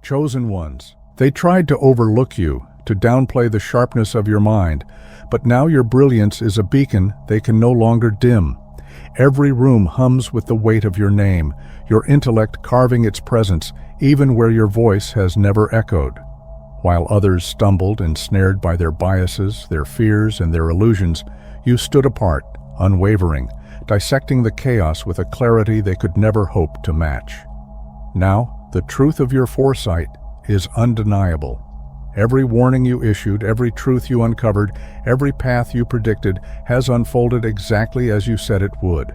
chosen ones. They tried to overlook you, to downplay the sharpness of your mind, but now your brilliance is a beacon they can no longer dim. Every room hums with the weight of your name, your intellect carving its presence, even where your voice has never echoed. While others stumbled, ensnared by their biases, their fears, and their illusions, you stood apart, unwavering, dissecting the chaos with a clarity they could never hope to match. Now, the truth of your foresight is undeniable. Every warning you issued, every truth you uncovered, every path you predicted has unfolded exactly as you said it would.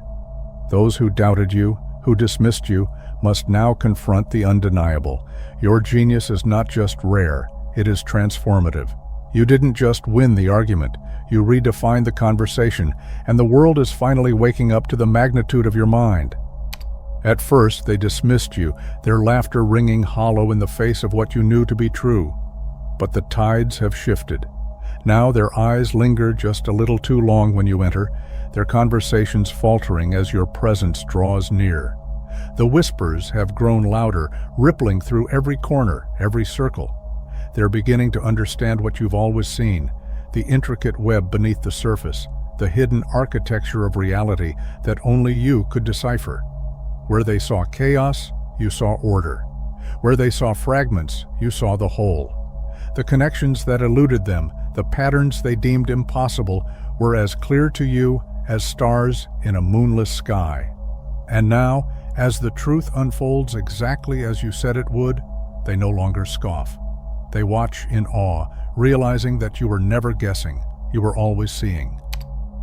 Those who doubted you, who dismissed you, must now confront the undeniable. Your genius is not just rare, it is transformative. You didn't just win the argument, you redefined the conversation, and the world is finally waking up to the magnitude of your mind. At first, they dismissed you, their laughter ringing hollow in the face of what you knew to be true. But the tides have shifted. Now their eyes linger just a little too long when you enter, their conversations faltering as your presence draws near. The whispers have grown louder, rippling through every corner, every circle. They're beginning to understand what you've always seen, the intricate web beneath the surface, the hidden architecture of reality that only you could decipher. Where they saw chaos, you saw order. Where they saw fragments, you saw the whole. The connections that eluded them, the patterns they deemed impossible, were as clear to you as stars in a moonless sky. And now, as the truth unfolds exactly as you said it would, they no longer scoff. They watch in awe, realizing that you were never guessing, you were always seeing.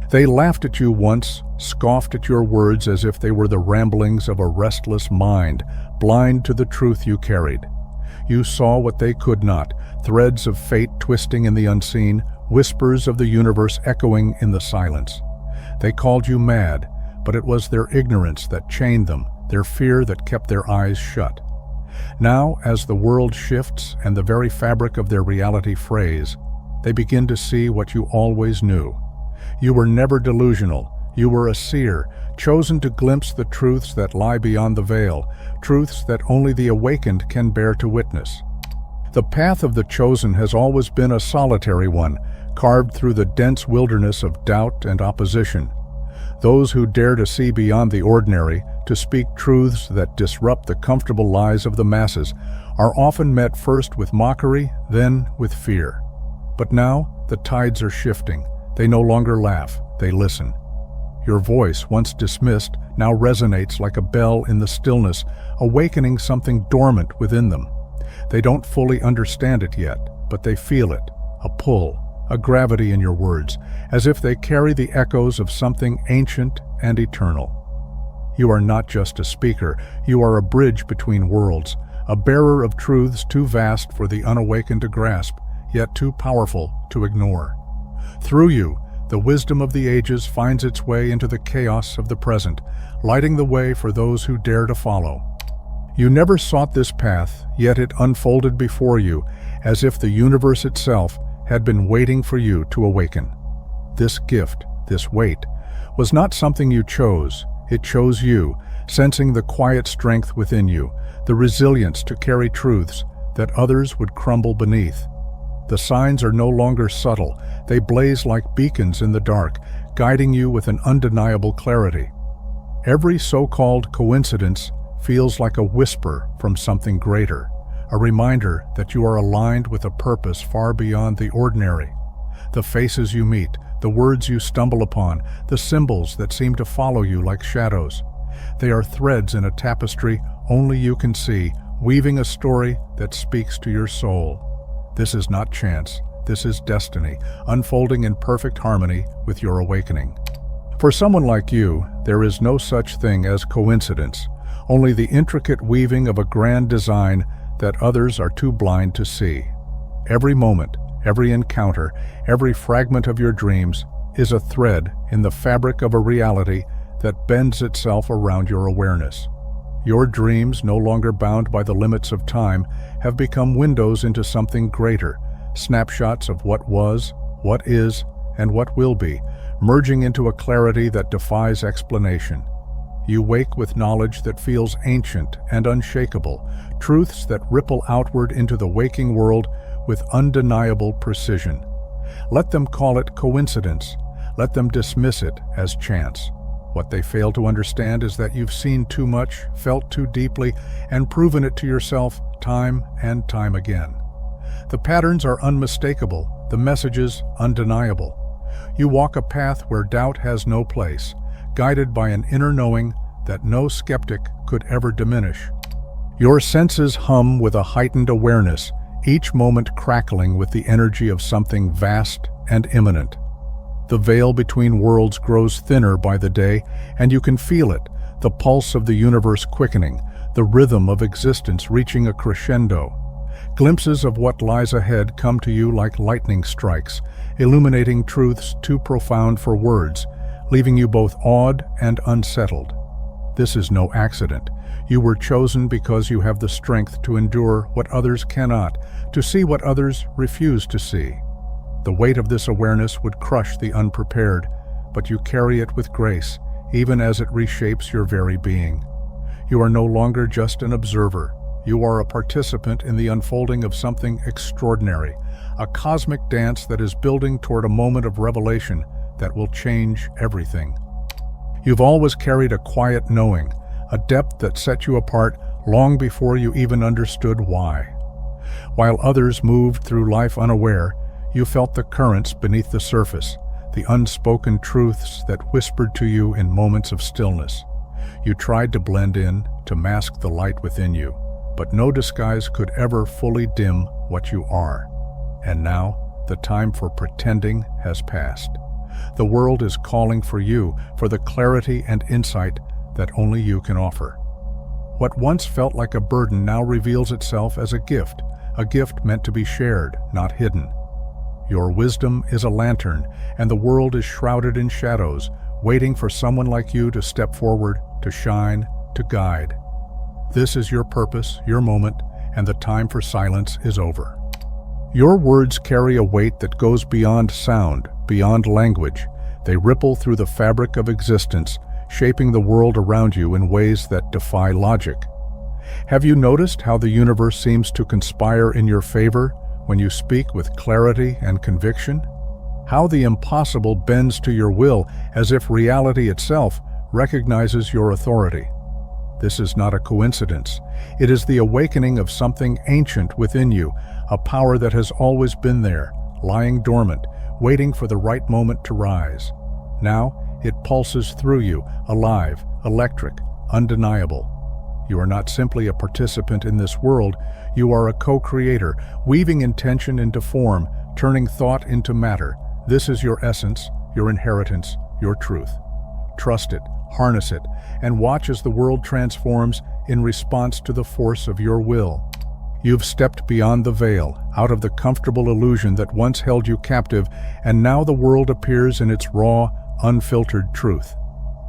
They laughed at you once, scoffed at your words as if they were the ramblings of a restless mind, blind to the truth you carried. You saw what they could not, threads of fate twisting in the unseen, whispers of the universe echoing in the silence. They called you mad, but it was their ignorance that chained them, their fear that kept their eyes shut. Now, as the world shifts and the very fabric of their reality frays, they begin to see what you always knew. You were never delusional. You were a seer, chosen to glimpse the truths that lie beyond the veil, truths that only the awakened can bear to witness. The path of the chosen has always been a solitary one, carved through the dense wilderness of doubt and opposition. Those who dare to see beyond the ordinary, to speak truths that disrupt the comfortable lies of the masses, are often met first with mockery, then with fear. But now, the tides are shifting. They no longer laugh, they listen. Your voice, once dismissed, now resonates like a bell in the stillness, awakening something dormant within them. They don't fully understand it yet, but they feel it, a pull, a gravity in your words, as if they carry the echoes of something ancient and eternal. You are not just a speaker, you are a bridge between worlds, a bearer of truths too vast for the unawakened to grasp, yet too powerful to ignore. Through you, the wisdom of the ages finds its way into the chaos of the present, lighting the way for those who dare to follow. You never sought this path, yet it unfolded before you, as if the universe itself had been waiting for you to awaken. This gift, this weight, was not something you chose. It chose you, sensing the quiet strength within you, the resilience to carry truths that others would crumble beneath. The signs are no longer subtle. They blaze like beacons in the dark, guiding you with an undeniable clarity. Every so-called coincidence feels like a whisper from something greater, a reminder that you are aligned with a purpose far beyond the ordinary. The faces you meet, the words you stumble upon, the symbols that seem to follow you like shadows. They are threads in a tapestry only you can see, weaving a story that speaks to your soul. This is not chance, this is destiny, unfolding in perfect harmony with your awakening. For someone like you, there is no such thing as coincidence, only the intricate weaving of a grand design that others are too blind to see. Every moment, every encounter, every fragment of your dreams is a thread in the fabric of a reality that bends itself around your awareness. Your dreams, no longer bound by the limits of time, have become windows into something greater, snapshots of what was, what is, and what will be, merging into a clarity that defies explanation. You wake with knowledge that feels ancient and unshakable, truths that ripple outward into the waking world with undeniable precision. Let them call it coincidence. Let them dismiss it as chance. What they fail to understand is that you've seen too much, felt too deeply, and proven it to yourself time and time again. The patterns are unmistakable, the messages undeniable. You walk a path where doubt has no place, guided by an inner knowing that no skeptic could ever diminish. Your senses hum with a heightened awareness, each moment crackling with the energy of something vast and imminent. The veil between worlds grows thinner by the day, and you can feel it, the pulse of the universe quickening, the rhythm of existence reaching a crescendo. Glimpses of what lies ahead come to you like lightning strikes, illuminating truths too profound for words, leaving you both awed and unsettled. This is no accident. You were chosen because you have the strength to endure what others cannot, to see what others refuse to see. The weight of this awareness would crush the unprepared, but you carry it with grace, even as it reshapes your very being. You are no longer just an observer. You are a participant in the unfolding of something extraordinary, a cosmic dance that is building toward a moment of revelation that will change everything. You've always carried a quiet knowing, a depth that set you apart long before you even understood why. While others moved through life unaware, you felt the currents beneath the surface, the unspoken truths that whispered to you in moments of stillness. You tried to blend in, to mask the light within you, but no disguise could ever fully dim what you are. And now, the time for pretending has passed. The world is calling for you, for the clarity and insight that only you can offer. What once felt like a burden now reveals itself as a gift meant to be shared, not hidden. Your wisdom is a lantern, and the world is shrouded in shadows, waiting for someone like you to step forward, to shine, to guide. This is your purpose, your moment, and the time for silence is over. Your words carry a weight that goes beyond sound, beyond language. They ripple through the fabric of existence, shaping the world around you in ways that defy logic. Have you noticed how the universe seems to conspire in your favor when you speak with clarity and conviction? How the impossible bends to your will as if reality itself recognizes your authority. This is not a coincidence. It is the awakening of something ancient within you, a power that has always been there, lying dormant, waiting for the right moment to rise. Now, it pulses through you, alive, electric, undeniable. You are not simply a participant in this world, you are a co-creator, weaving intention into form, turning thought into matter. This is your essence, your inheritance, your truth. Trust it, harness it, and watch as the world transforms in response to the force of your will. You've stepped beyond the veil, out of the comfortable illusion that once held you captive, and now the world appears in its raw, unfiltered truth.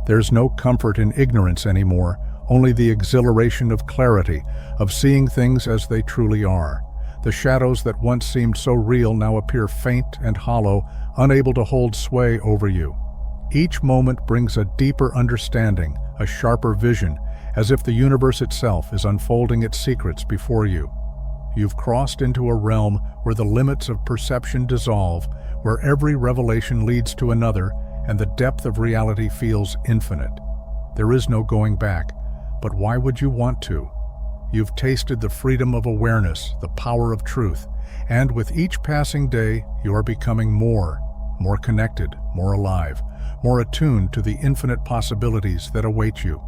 There's no comfort in ignorance anymore, only the exhilaration of clarity, of seeing things as they truly are. The shadows that once seemed so real now appear faint and hollow, unable to hold sway over you. Each moment brings a deeper understanding, a sharper vision, as if the universe itself is unfolding its secrets before you. You've crossed into a realm where the limits of perception dissolve, where every revelation leads to another, and the depth of reality feels infinite. There is no going back, but why would you want to? You've tasted the freedom of awareness, the power of truth, and with each passing day, you are becoming more connected, more alive, more attuned to the infinite possibilities that await you.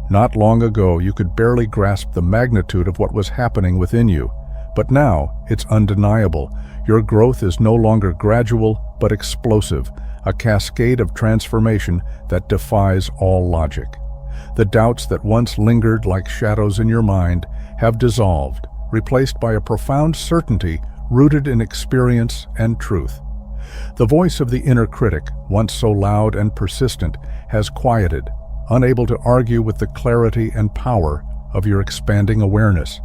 Not long ago, you could barely grasp the magnitude of what was happening within you, but now it's undeniable. Your growth is no longer gradual, but explosive, a cascade of transformation that defies all logic. The doubts that once lingered like shadows in your mind have dissolved, replaced by a profound certainty rooted in experience and truth. The voice of the inner critic, once so loud and persistent, has quieted, unable to argue with the clarity and power of your expanding awareness.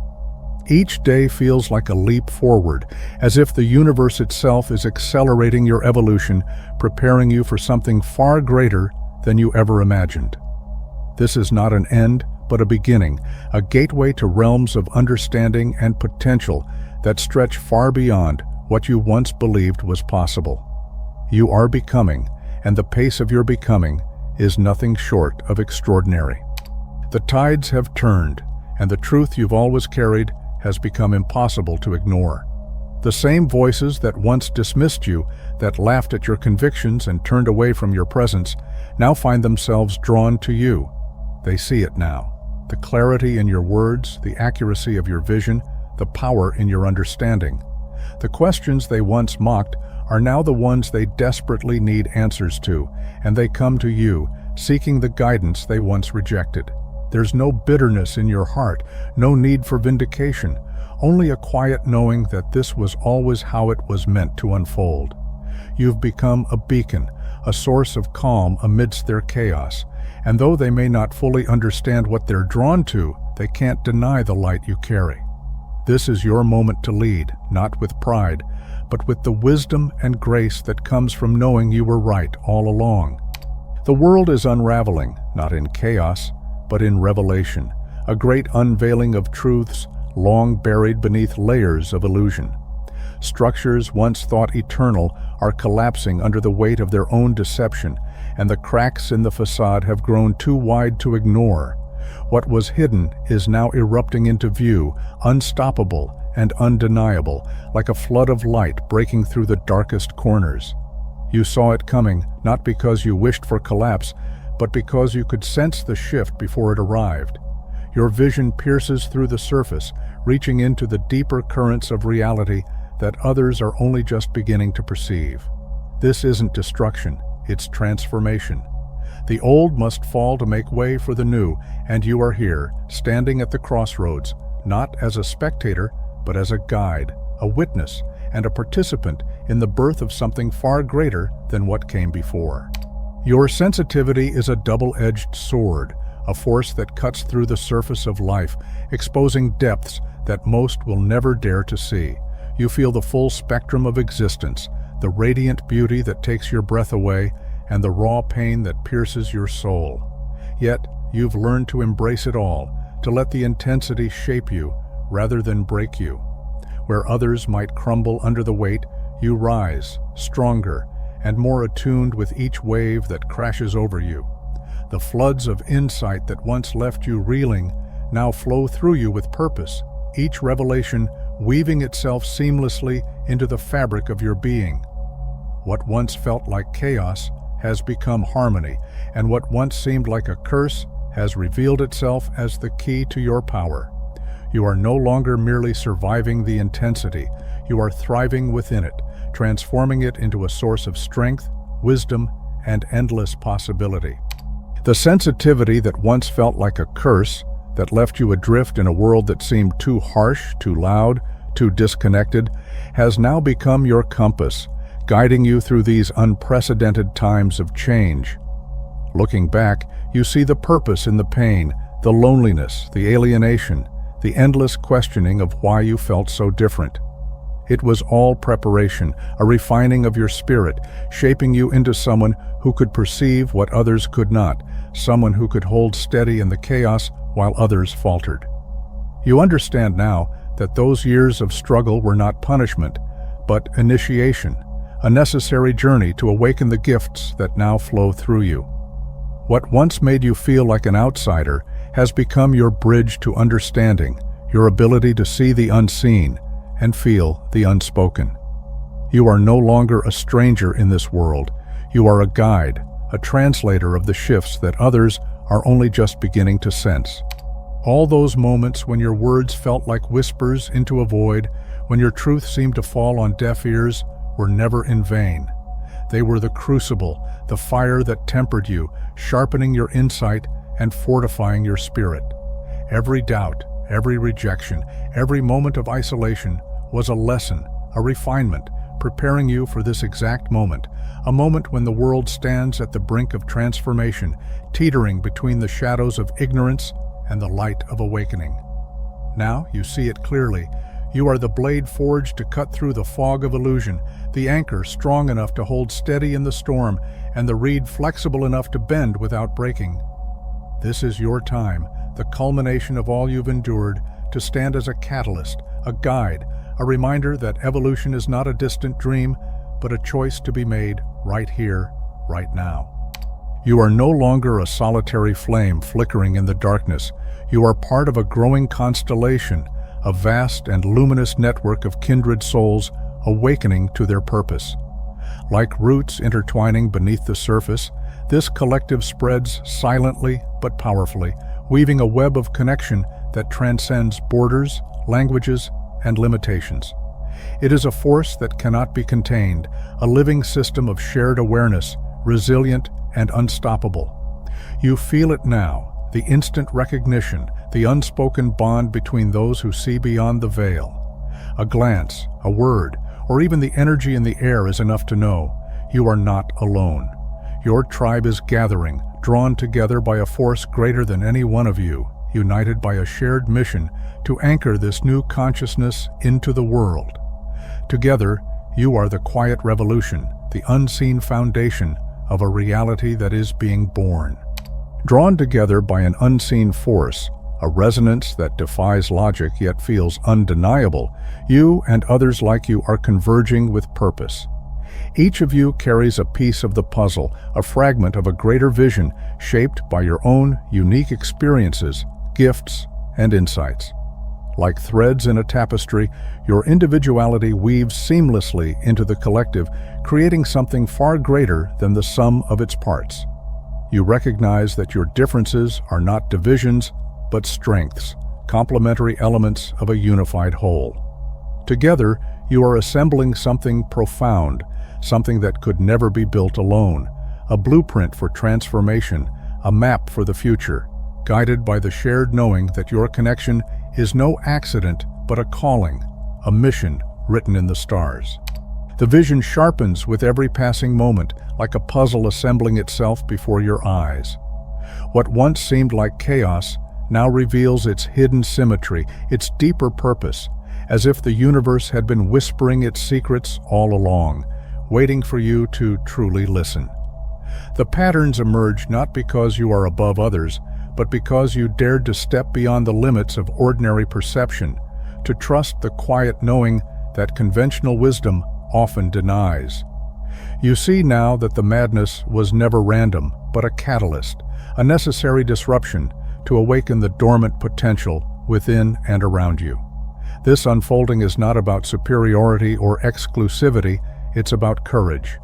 Each day feels like a leap forward, as if the universe itself is accelerating your evolution, preparing you for something far greater than you ever imagined. This is not an end, but a beginning, a gateway to realms of understanding and potential that stretch far beyond what you once believed was possible. You are becoming, and the pace of your becoming is nothing short of extraordinary. The tides have turned, and the truth you've always carried has become impossible to ignore. The same voices that once dismissed you, that laughed at your convictions and turned away from your presence, now find themselves drawn to you. They see it now. The clarity in your words, the accuracy of your vision, the power in your understanding. The questions they once mocked are now the ones they desperately need answers to, and they come to you, seeking the guidance they once rejected. There's no bitterness in your heart, no need for vindication, only a quiet knowing that this was always how it was meant to unfold. You've become a beacon, a source of calm amidst their chaos, and though they may not fully understand what they're drawn to, they can't deny the light you carry. This is your moment to lead, not with pride, but with the wisdom and grace that comes from knowing you were right all along. The world is unraveling, not in chaos, but in revelation, a great unveiling of truths long buried beneath layers of illusion. Structures once thought eternal are collapsing under the weight of their own deception, and the cracks in the facade have grown too wide to ignore. What was hidden is now erupting into view, unstoppable and undeniable, like a flood of light breaking through the darkest corners. You saw it coming, not because you wished for collapse, but because you could sense the shift before it arrived. Your vision pierces through the surface, reaching into the deeper currents of reality that others are only just beginning to perceive. This isn't destruction, it's transformation. The old must fall to make way for the new, and you are here, standing at the crossroads, not as a spectator, but as a guide, a witness, and a participant in the birth of something far greater than what came before. Your sensitivity is a double-edged sword, a force that cuts through the surface of life, exposing depths that most will never dare to see. You feel the full spectrum of existence, the radiant beauty that takes your breath away, and the raw pain that pierces your soul. Yet, you've learned to embrace it all, to let the intensity shape you, rather than break you. Where others might crumble under the weight, you rise, stronger, and more attuned with each wave that crashes over you. The floods of insight that once left you reeling now flow through you with purpose, each revelation weaving itself seamlessly into the fabric of your being. What once felt like chaos has become harmony, and what once seemed like a curse has revealed itself as the key to your power. You are no longer merely surviving the intensity, you are thriving within it, transforming it into a source of strength, wisdom, and endless possibility. The sensitivity that once felt like a curse, that left you adrift in a world that seemed too harsh, too loud, too disconnected, has now become your compass, guiding you through these unprecedented times of change. Looking back, you see the purpose in the pain, the loneliness, the alienation, the endless questioning of why you felt so different. It was all preparation, a refining of your spirit, shaping you into someone who could perceive what others could not, someone who could hold steady in the chaos while others faltered. You understand now that those years of struggle were not punishment, but initiation, a necessary journey to awaken the gifts that now flow through you. What once made you feel like an outsider has become your bridge to understanding, your ability to see the unseen and feel the unspoken. You are no longer a stranger in this world. You are a guide, a translator of the shifts that others are only just beginning to sense. All those moments when your words felt like whispers into a void, when your truth seemed to fall on deaf ears, were never in vain. They were the crucible, the fire that tempered you, sharpening your insight and fortifying your spirit. Every doubt, every rejection, every moment of isolation was a lesson, a refinement, preparing you for this exact moment, a moment when the world stands at the brink of transformation, teetering between the shadows of ignorance and the light of awakening. Now you see it clearly. You are the blade forged to cut through the fog of illusion, the anchor strong enough to hold steady in the storm, and the reed flexible enough to bend without breaking. This is your time, the culmination of all you've endured, to stand as a catalyst, a guide, a reminder that evolution is not a distant dream, but a choice to be made right here, right now. You are no longer a solitary flame flickering in the darkness. You are part of a growing constellation, a vast and luminous network of kindred souls awakening to their purpose. Like roots intertwining beneath the surface, this collective spreads silently but powerfully, weaving a web of connection that transcends borders, languages, and limitations. It is a force that cannot be contained, a living system of shared awareness, resilient and unstoppable. You feel it now, the instant recognition, the unspoken bond between those who see beyond the veil. A glance, a word, or even the energy in the air is enough to know you are not alone. Your tribe is gathering, drawn together by a force greater than any one of you, united by a shared mission to anchor this new consciousness into the world. Together, you are the quiet revolution, the unseen foundation of a reality that is being born. Drawn together by an unseen force, a resonance that defies logic yet feels undeniable, you and others like you are converging with purpose. Each of you carries a piece of the puzzle, a fragment of a greater vision shaped by your own unique experiences, gifts, and insights. Like threads in a tapestry, your individuality weaves seamlessly into the collective, creating something far greater than the sum of its parts. You recognize that your differences are not divisions, but strengths, complementary elements of a unified whole. Together, you are assembling something profound, something that could never be built alone, a blueprint for transformation, a map for the future, guided by the shared knowing that your connection is no accident, but a calling, a mission written in the stars. The vision sharpens with every passing moment, like a puzzle assembling itself before your eyes. What once seemed like chaos now reveals its hidden symmetry, its deeper purpose, as if the universe had been whispering its secrets all along, waiting for you to truly listen. The patterns emerge not because you are above others, but because you dared to step beyond the limits of ordinary perception, to trust the quiet knowing that conventional wisdom often denies. You see now that the madness was never random, but a catalyst, a necessary disruption to awaken the dormant potential within and around you. This unfolding is not about superiority or exclusivity, it's about courage.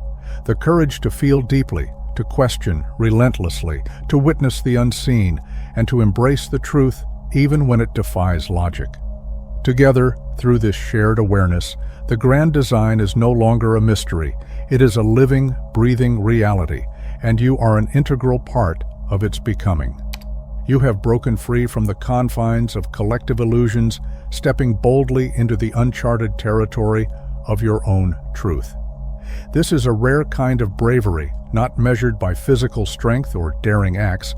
The courage to feel deeply, to question relentlessly, to witness the unseen, and to embrace the truth even when it defies logic. Together, through this shared awareness, the grand design is no longer a mystery. It is a living, breathing reality, and you are an integral part of its becoming. You have broken free from the confines of collective illusions, stepping boldly into the uncharted territory of your own truth. This is a rare kind of bravery, not measured by physical strength or daring acts,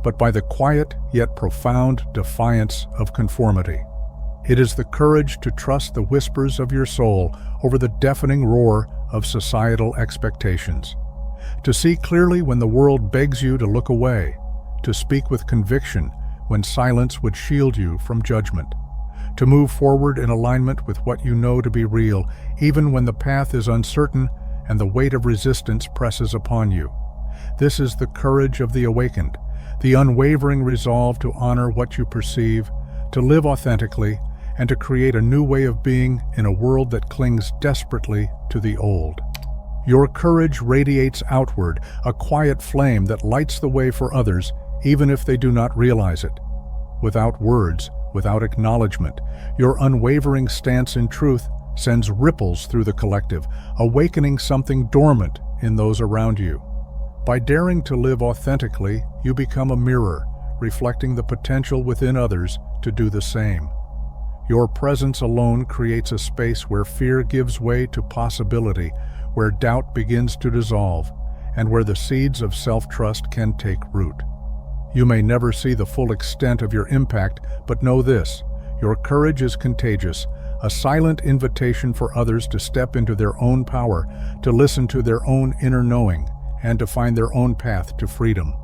but by the quiet yet profound defiance of conformity. It is the courage to trust the whispers of your soul over the deafening roar of societal expectations, to see clearly when the world begs you to look away, to speak with conviction when silence would shield you from judgment, to move forward in alignment with what you know to be real, even when the path is uncertain and the weight of resistance presses upon you. This is the courage of the awakened, the unwavering resolve to honor what you perceive, to live authentically, and to create a new way of being in a world that clings desperately to the old. Your courage radiates outward, a quiet flame that lights the way for others, even if they do not realize it. Without words, without acknowledgement, your unwavering stance in truth sends ripples through the collective, awakening something dormant in those around you. By daring to live authentically, you become a mirror, reflecting the potential within others to do the same. Your presence alone creates a space where fear gives way to possibility, where doubt begins to dissolve, and where the seeds of self-trust can take root. You may never see the full extent of your impact, but know this: your courage is contagious, a silent invitation for others to step into their own power, to listen to their own inner knowing, and to find their own path to freedom.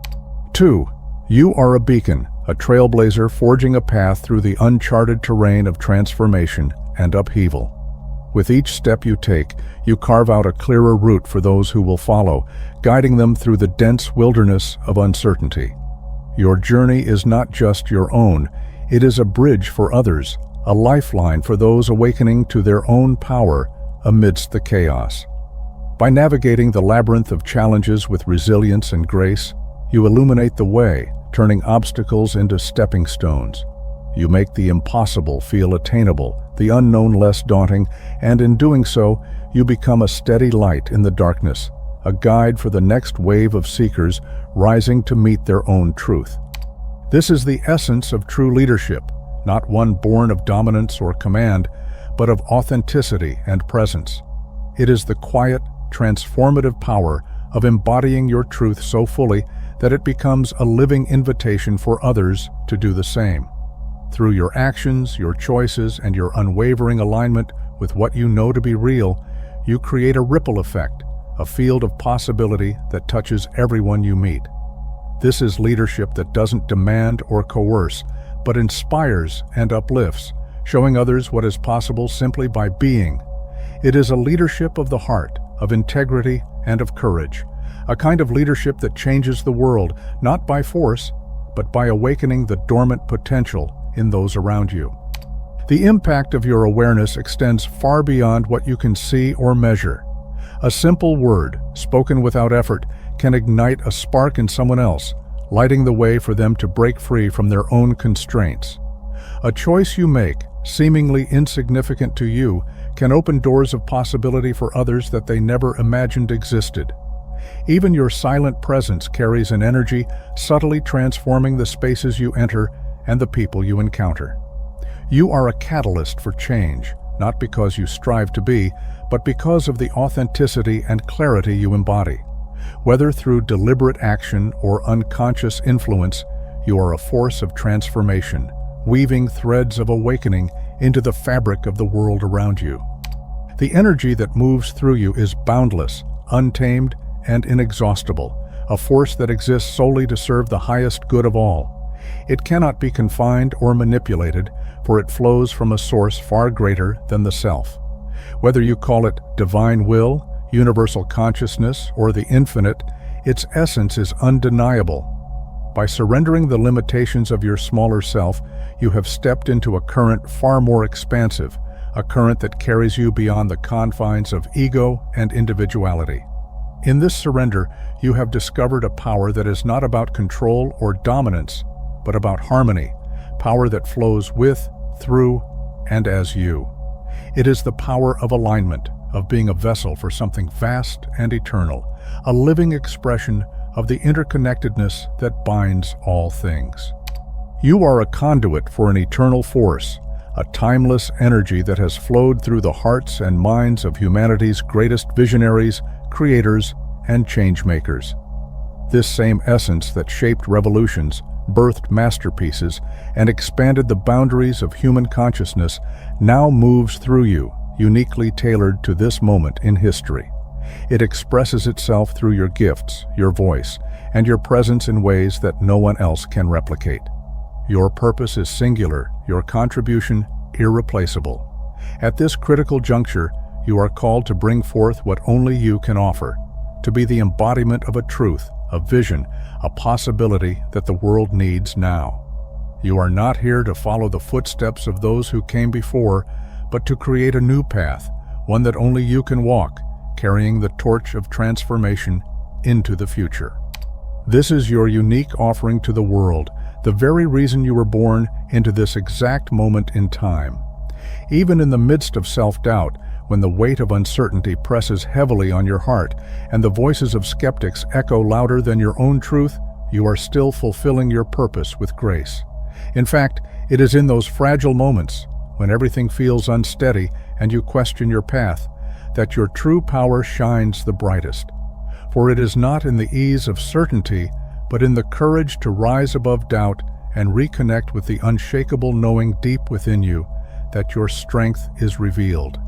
2. You are a beacon, a trailblazer forging a path through the uncharted terrain of transformation and upheaval. With each step you take, you carve out a clearer route for those who will follow, guiding them through the dense wilderness of uncertainty. Your journey is not just your own, it is a bridge for others, a lifeline for those awakening to their own power amidst the chaos. By navigating the labyrinth of challenges with resilience and grace, you illuminate the way, turning obstacles into stepping stones. You make the impossible feel attainable, the unknown less daunting, and in doing so, you become a steady light in the darkness, a guide for the next wave of seekers rising to meet their own truth. This is the essence of true leadership, not one born of dominance or command, but of authenticity and presence. It is the quiet, transformative power of embodying your truth so fully that it becomes a living invitation for others to do the same. Through your actions, your choices, and your unwavering alignment with what you know to be real, you create a ripple effect, a field of possibility that touches everyone you meet. This is leadership that doesn't demand or coerce, but inspires and uplifts, showing others what is possible simply by being. It is a leadership of the heart, of integrity, and of courage, a kind of leadership that changes the world, not by force, but by awakening the dormant potential in those around you. The impact of your awareness extends far beyond what you can see or measure. A simple word, spoken without effort, can ignite a spark in someone else, lighting the way for them to break free from their own constraints. A choice you make, seemingly insignificant to you, can open doors of possibility for others that they never imagined existed. Even your silent presence carries an energy subtly transforming the spaces you enter and the people you encounter. You are a catalyst for change, not because you strive to be, but because of the authenticity and clarity you embody. Whether through deliberate action or unconscious influence, you are a force of transformation, weaving threads of awakening into the fabric of the world around you. The energy that moves through you is boundless, untamed, and inexhaustible, a force that exists solely to serve the highest good of all. It cannot be confined or manipulated, for it flows from a source far greater than the self. Whether you call it divine will, universal consciousness, or the infinite, its essence is undeniable. By surrendering the limitations of your smaller self, you have stepped into a current far more expansive, a current that carries you beyond the confines of ego and individuality. In this surrender, you have discovered a power that is not about control or dominance, but about harmony, power that flows with, through, and as you. It is the power of alignment, of being a vessel for something vast and eternal, a living expression of the interconnectedness that binds all things. You are a conduit for an eternal force, a timeless energy that has flowed through the hearts and minds of humanity's greatest visionaries, creators, and changemakers. This same essence that shaped revolutions, birthed masterpieces, and expanded the boundaries of human consciousness now moves through you, uniquely tailored to this moment in history. It expresses itself through your gifts, your voice, and your presence in ways that no one else can replicate. Your purpose is singular, your contribution irreplaceable. At this critical juncture, you are called to bring forth what only you can offer, to be the embodiment of a truth, a vision, a possibility that the world needs now. You are not here to follow the footsteps of those who came before, but to create a new path, one that only you can walk, carrying the torch of transformation into the future. This is your unique offering to the world, the very reason you were born into this exact moment in time. Even in the midst of self-doubt, when the weight of uncertainty presses heavily on your heart and the voices of skeptics echo louder than your own truth, you are still fulfilling your purpose with grace. In fact, it is in those fragile moments, when everything feels unsteady and you question your path, that your true power shines the brightest. For it is not in the ease of certainty, but in the courage to rise above doubt and reconnect with the unshakable knowing deep within you that your strength is revealed.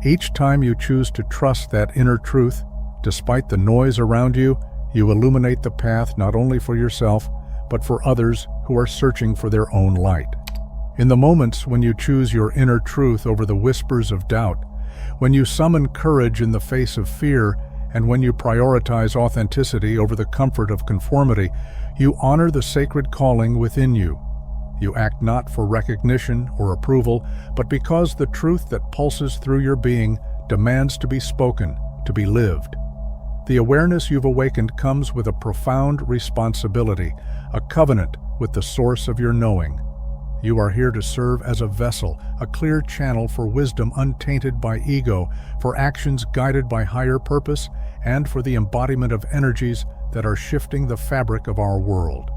Each time you choose to trust that inner truth, despite the noise around you, you illuminate the path not only for yourself, but for others who are searching for their own light. In the moments when you choose your inner truth over the whispers of doubt, when you summon courage in the face of fear, and when you prioritize authenticity over the comfort of conformity, you honor the sacred calling within you. You act not for recognition or approval, but because the truth that pulses through your being demands to be spoken, to be lived. The awareness you've awakened comes with a profound responsibility, a covenant with the source of your knowing. You are here to serve as a vessel, a clear channel for wisdom untainted by ego, for actions guided by higher purpose, and for the embodiment of energies that are shifting the fabric of our world.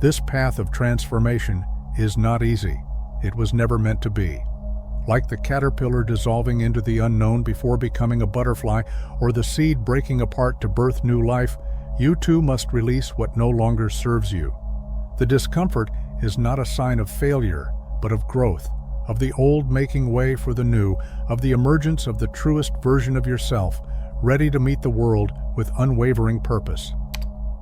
This path of transformation is not easy. It was never meant to be. Like the caterpillar dissolving into the unknown before becoming a butterfly, or the seed breaking apart to birth new life, you too must release what no longer serves you. The discomfort is not a sign of failure, but of growth, of the old making way for the new, of the emergence of the truest version of yourself, ready to meet the world with unwavering purpose.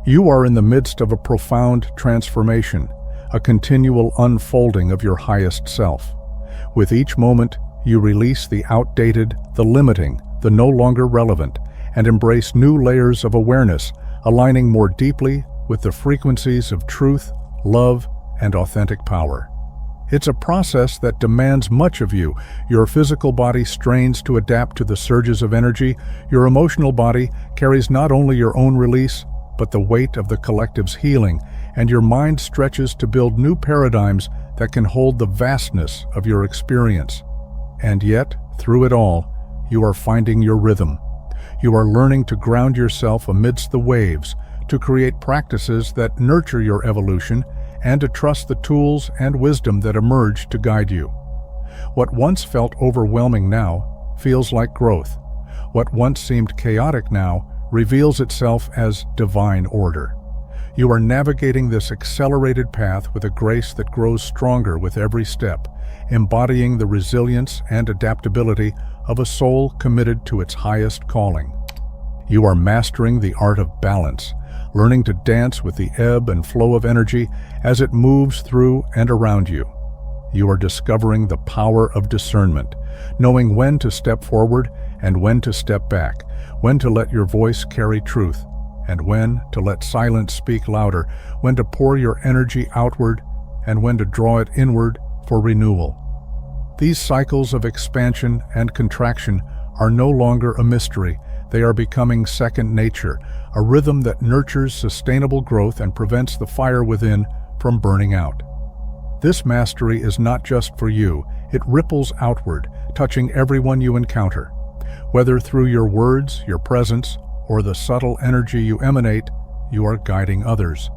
You are in the midst of a profound transformation, a continual unfolding of your highest self. With each moment, you release the outdated, the limiting, the no longer relevant, and embrace new layers of awareness, aligning more deeply with the frequencies of truth, love, and authentic power. It's a process that demands much of you. Your physical body strains to adapt to the surges of energy. Your emotional body carries not only your own release, but the weight of the collective's healing, and your mind stretches to build new paradigms that can hold the vastness of your experience. And yet, through it all, you are finding your rhythm. You are learning to ground yourself amidst the waves, to create practices that nurture your evolution, and to trust the tools and wisdom that emerge to guide you. What once felt overwhelming now feels like growth. What once seemed chaotic now reveals itself as divine order. You are navigating this accelerated path with a grace that grows stronger with every step, embodying the resilience and adaptability of a soul committed to its highest calling. You are mastering the art of balance, learning to dance with the ebb and flow of energy as it moves through and around you. You are discovering the power of discernment, knowing when to step forward and when to step back, when to let your voice carry truth, and when to let silence speak louder, when to pour your energy outward, and when to draw it inward for renewal. These cycles of expansion and contraction are no longer a mystery. They are becoming second nature, a rhythm that nurtures sustainable growth and prevents the fire within from burning out. This mastery is not just for you, it ripples outward, touching everyone you encounter. Whether through your words, your presence, or the subtle energy you emanate, you are guiding others.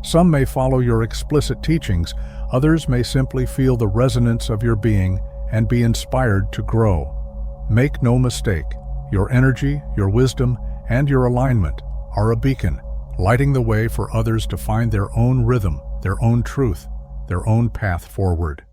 Some may follow your explicit teachings, others may simply feel the resonance of your being and be inspired to grow. Make no mistake, your energy, your wisdom, and your alignment are a beacon, lighting the way for others to find their own rhythm, their own truth, their own path forward.